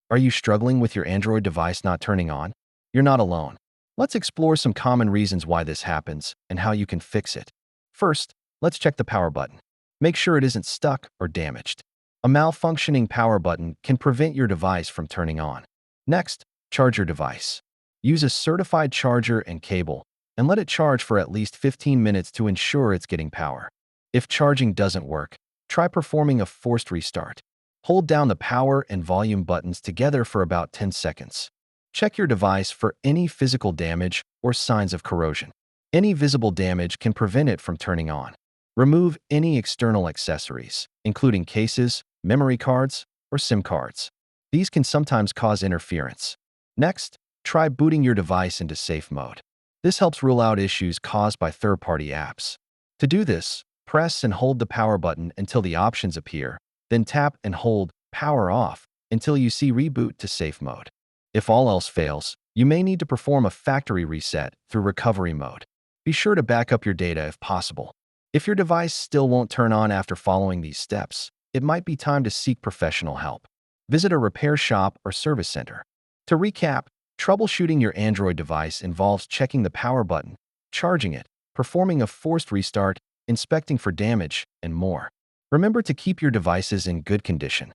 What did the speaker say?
Are you struggling with your Android device not turning on? You're not alone. Let's explore some common reasons why this happens and how you can fix it. First, let's check the power button. Make sure it isn't stuck or damaged. A malfunctioning power button can prevent your device from turning on. Next, charge your device. Use a certified charger and cable and let it charge for at least 15 minutes to ensure it's getting power. If charging doesn't work, try performing a forced restart. Hold down the power and volume buttons together for about 10 seconds. Check your device for any physical damage or signs of corrosion. Any visible damage can prevent it from turning on. Remove any external accessories, including cases, memory cards, or SIM cards. These can sometimes cause interference. Next, try booting your device into safe mode. This helps rule out issues caused by third-party apps. To do this, press and hold the power button until the options appear, then tap and hold Power Off until you see Reboot to safe mode. If all else fails, you may need to perform a factory reset through recovery mode. Be sure to back up your data if possible. If your device still won't turn on after following these steps, it might be time to seek professional help. Visit a repair shop or service center. To recap, troubleshooting your Android device involves checking the power button, charging it, performing a forced restart, inspecting for damage, and more. Remember to keep your devices in good condition.